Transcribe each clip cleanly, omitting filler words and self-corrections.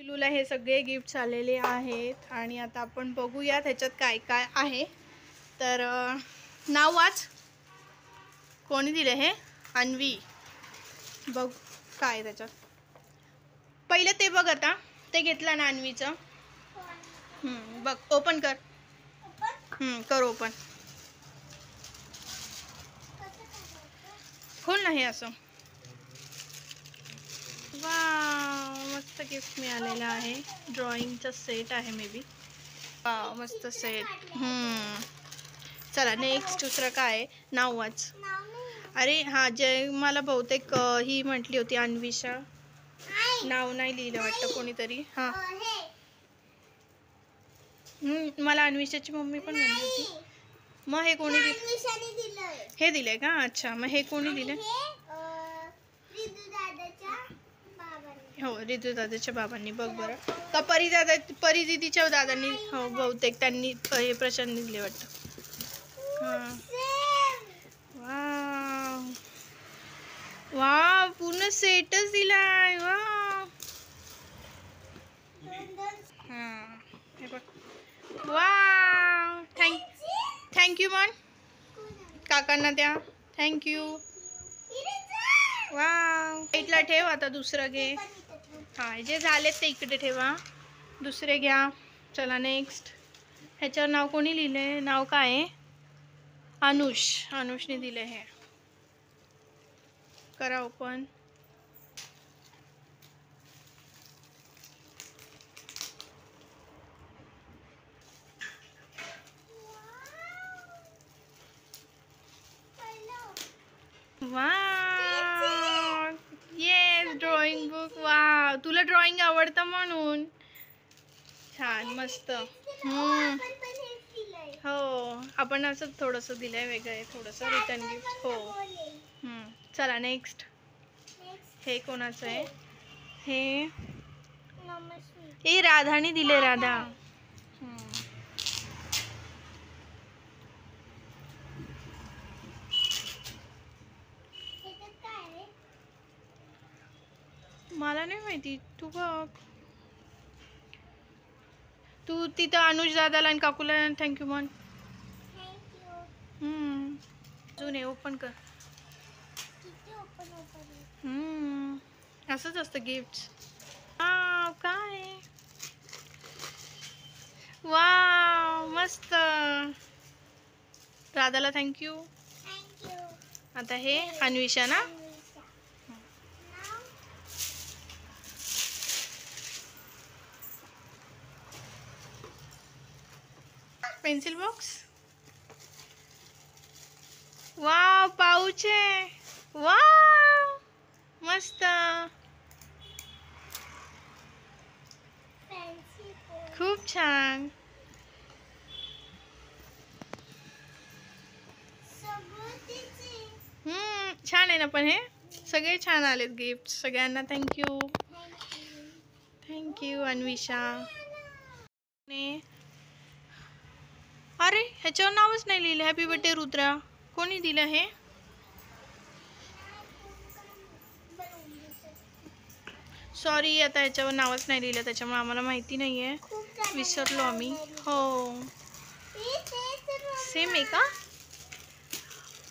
पिलूला हे सगळे गिफ्ट्स आलेले आहेत आणि आता आपण बघूया त्याच्यात काय काय आहे. तर नाव वाच. कोणी दिले हे? अन्वी. बघ काय त्याच्यात. पहिलं ते बघ. आता ते घेतलं ना अन्वीचं. बघ ओपन कर. कर ओपन. खोल ना हे असं. वाव मस्त गिफ्ट मिळालेलं आहे. ड्रॉइंगचा सेट आहे मे बी. वाव मस्त सेट. चला नेक्स्ट दुसरं काय. नाव वाच. अरे हा जय मला बहुतेक ही म्हटली होती अन्विषा. नाव नाही लिहिलं वाटतं कोणीतरी. हां मला अन्विषाची मम्मी पण म्हणली होती. मग हे कोणी दिलं? हे दिलंय का? अच्छा मग हे कोणी दिलं? हो रितू दादाच्या बाबांनी. बघ बरं का परी दीदीच्या दादांनी. हो बहुतेक त्यांनी हे प्रशांत दिले वाटतं. हां वाव वाव पूर्ण सेटच दिलाय. वाव हां हे बघ. वाव थँक्यू म्हण काकांना द्या. थँक्यू. वाव इथला ठेव. आता दुसरं घे. हां जे झालेत ते इकडे ठेवा. दुसरे घ्या. चला नेक्स्ट. ह्याच्यावर नाव कोणी लिहिलंय? नाव काय आहे? अनुषने दिले. हे करा open. Wow yes drawing book. Wow तुला ड्रॉइंग आवडतं म्हणून. छान मस्त. हो आपण असं थोडंसं दिलंय वेगळं आहे थोडंसं रिटर्न गिफ्ट. हो चला नेक्स्ट. हे कोणाचं आहे? हे राधाने दिले. राधा. मला नाही माहिती. तू बघ. तू तिथं अनुज दादाला आणि काकूला थँक्यू म्हण. अजून हे ओपन कर. असंच असतं गिफ्ट. काय वाव मस्त. राधाला थँक्यू. आता हे अन्विषा ना. Pencil box. वाव पाऊच आहे. वाव मस्त. खूप छान. छान आहे ना. पण हे सगळे छान आलेत गिफ्ट. सगळ्यांना थँक्यू. थँक्यू अन्विषा. अरे ह्याच्यावर नावच नाही लिहिलं. Happy birthday Rudra. कोणी दिलं हे? सॉरी आता ह्याच्यावर नावच नाही लिहिलं त्याच्यामुळे आम्हाला माहिती नाही आहे. विसरलो आम्ही. हो सेम आहे का?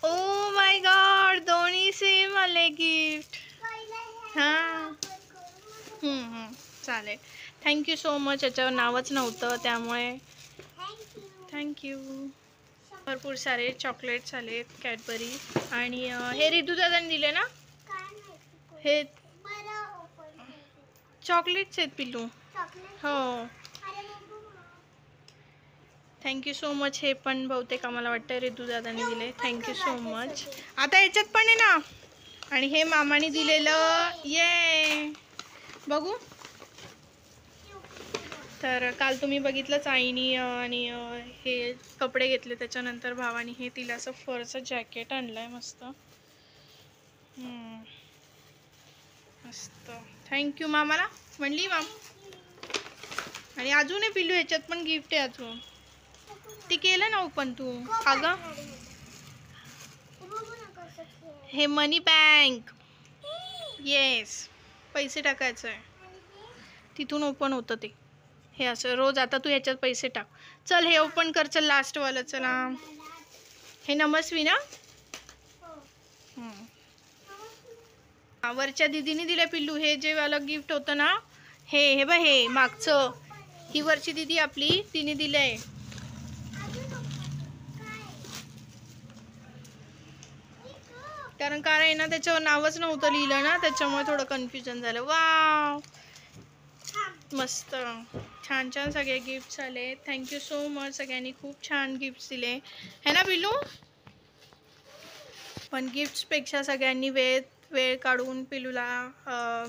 ओ माय गॉड दोन्ही सेम आले गिफ्ट. हां चालेल. Thank you so much. याच्यावर नावच नव्हतं त्यामुळे थँक्यू. भरपूर सारे चॉकलेट्स आलेत कॅडबरी. आणि हे रितू दादांनी दिले ना. हे चॉकलेट्स आहेत पिल्लू. हो थँक्यू सो मच. हे पण बहुतेक आम्हाला वाटतं रितू दादांनी दिले. Thank you so much. आता याच्यात पण आहे ना. आणि हे मामाने दिलेलं. ये बघू. तर काल तुम्ही बघितलंच आईनी आणि हे कपडे घेतले. त्याच्यानंतर भावानी हे तिला असं फरचं जॅकेट आणलंय मस्त. मस्त. थँक्यू मामाला म्हणली माम. आणि अजून आहे पिल्लू ह्याच्यात पण गिफ्ट आहे अजून. ती केलं ना ओपन तू. अगं हे मनी बँक. येस पैसे टाकायचं आहे. तिथून ओपन होतं ते. हे असं रोज आता तू ह्याच्यात पैसे टाक. चल हे ओपन कर. चल लास्टवालं. चला हे नमस्वी ना. वरच्या दीदीने दिलं पिल्लू. हे जे वालं गिफ्ट होतं ना, हे बघ, हे मागचं. ही वरची दीदी आपली, तिने दिलंय. कारण काय आहे ना, त्याच्यावर नावच नव्हतं लिहिलं ना, त्याच्यामुळे थोडं कन्फ्युजन झालं. वाव मस्त छान छान सगळे गिफ्ट्स आले. Thank you so much. सगळ्यांनी खूप छान गिफ्ट्स दिले है ना पिल्लू. पण गिफ्ट्सपेक्षा सगळ्यांनी वेळ काढून पिल्लूला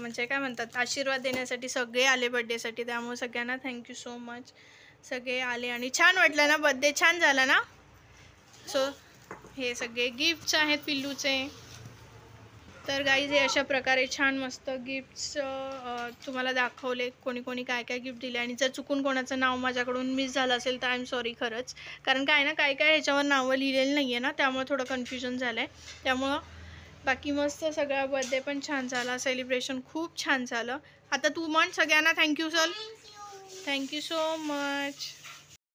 म्हणजे काय म्हणतात, आशीर्वाद देण्यासाठी सगळे आले बड्डेसाठी. त्यामुळे सगळ्यांना थँक्यू सो मच. सगळे आले आणि छान वाटलं ना, बड्डे छान झाला ना. सो हे सगळे गिफ्ट्स आहेत पिल्लूचे. तर गाईज हे अशा प्रकारे छान मस्त गिफ्ट्स तुम्हाला दाखवले. कोणी कोणी काय काय गिफ्ट दिले. आणि जर चुकून कोणाचं नाव माझ्याकडून मिस झालं असेल तर आय एम सॉरी खरंच. कारण काय ना, काय ह्याच्यावर नावं लिहिलेली नाही आहे ना, त्यामुळे थोडं कन्फ्युजन झालं आहे. त्यामुळं बाकी मस्त सगळा बर्थडे पण छान झाला. सेलिब्रेशन खूप छान झालं. आता तू म्हण सगळ्यांना थँक्यू. चल थँक्यू सो मच.